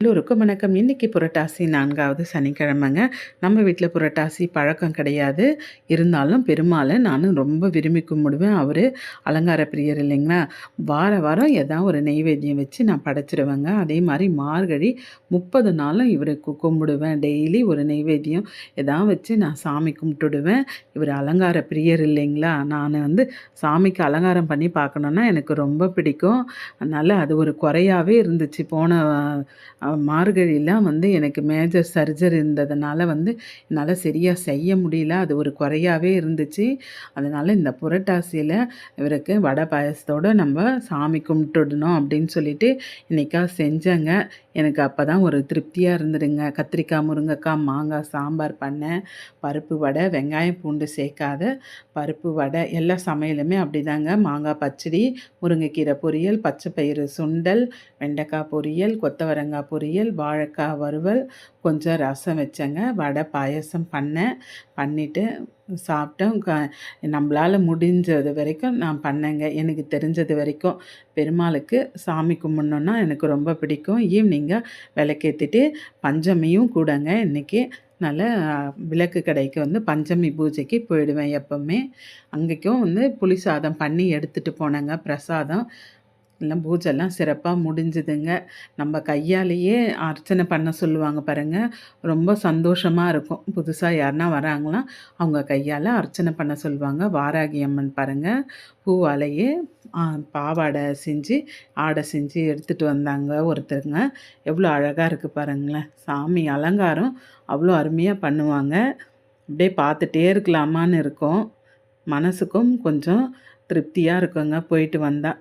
எல்லோருக்கும் வணக்கம். இன்னைக்கு புரட்டாசி 4வது சனிக்கிழமைங்க. நம்ம வீட்ல புரட்டாசி பழக்கம் கிடையாது. இருந்தாலும் பெருமாள நானும் ரொம்ப விரும்பி கும்பிடுவேன். அவரு அலங்கார பிரியர் இல்லைங்களா? வாரம் ஏதாவது ஒரு நெய்வேத்தியம் வச்சு நான் படைச்சிருவேங்க. அதே மாரி மார்கழி 30 நாளும் இவருக்கு கும்பிடுவேன். டெய்லி ஒரு நெய்வேத்தியம் வச்சு நான் சாமி கும்பிட்டுடுவேன். இவர் அலங்கார பிரியர் இல்லைங்களா? நான் சாமிக்கு அலங்காரம் பண்ணி பார்க்கணுன்னா எனக்கு ரொம்ப பிடிக்கும். அதனால அது ஒரு குறையாவே இருந்துச்சு. போன மார்கழிலாம் எனக்கு மேஜர் சர்ஜரி இருந்ததுனால என்னால் சரியாக செய்ய முடியல. அது ஒரு குறையாவே இருந்துச்சு. அதனால் இந்த புரட்டாசியில் இவருக்கு வடை பாயாசத்தோடு நம்ம சாமி கும்பிட்டுடணும் அப்படின்னு சொல்லிட்டு இன்றைக்கா செஞ்சேங்க. எனக்கு அப்போ தான் ஒரு திருப்தியாக இருந்துடுங்க. கத்திரிக்காய், முருங்கைக்காய், மாங்காய் சாம்பார் பண்ணேன். பருப்பு வடை, வெங்காயம் பூண்டு சேர்க்காத பருப்பு வடை. எல்லா சமையலுமே அப்படிதாங்க. மாங்காய் பச்சடி, முருங்கைக்கீரை பொரியல், பச்சை பயிறு சுண்டல், வெண்டைக்காய் பொரியல், கொத்தவரங்காய் பொரியல், வாழைக்காய் வறுவல், கொஞ்சம் ரசம் வச்சேங்க. வடை பாயசம் பண்ணேன். பண்ணிவிட்டு சாப்பிட்டோம். நம்மளால் முடிஞ்சது வரைக்கும் நான் பண்ணேங்க. எனக்கு தெரிஞ்சது வரைக்கும். பெருமாளுக்கு சாமி கும்பிட்ணுன்னா எனக்கு ரொம்ப பிடிக்கும். ஈவினிங்காக விளக்கேற்றிட்டு பஞ்சமியும் கூடங்க இன்றைக்கி. அதனால் விளக்கு கடைக்கு பஞ்சமி பூஜைக்கு போயிடுவேன் எப்போவுமே. அங்கேக்கும் புளி சாதம் பண்ணி எடுத்துகிட்டு போனேங்க பிரசாதம். எல்லாம் பூஜைலாம் சிறப்பாக முடிஞ்சுதுங்க. நம்ம கையாலேயே அர்ச்சனை பண்ண சொல்லுவாங்க பாருங்கள். ரொம்ப சந்தோஷமாக இருக்கும். புதுசாக யாருனா வராங்களாம், அவங்க கையால் அர்ச்சனை பண்ண சொல்லுவாங்க. வாராகி அம்மன் பாருங்கள், பூவாலேயே பாவாடை செஞ்சு ஆடை செஞ்சு எடுத்துகிட்டு வந்தாங்க ஒருத்தருங்க. எவ்வளோ அழகாக இருக்குது பாருங்களேன். சாமி அலங்காரம் அவ்வளோ அருமையாக பண்ணுவாங்க. அப்படியே பார்த்துட்டே இருக்கலாமான்னு இருக்கும். மனசுக்கும் கொஞ்சம் திருப்தியாக இருக்குங்க போயிட்டு வந்தால்.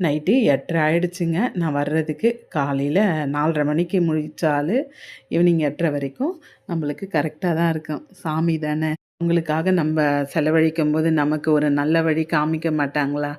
நைட்டு 8:30 ஆயிடுச்சுங்க நான் வர்றதுக்கு. காலையில் 4:30 மணிக்கு முழிச்சால் ஈவினிங் 8:30 வரைக்கும் நம்மளுக்கு கரெக்டாக தான் இருக்கும். சாமி தானே, அவங்களுக்காக நம்ம செலவழிக்கும்போது நமக்கு ஒரு நல்ல வழி காமிக்க மாட்டாங்களா?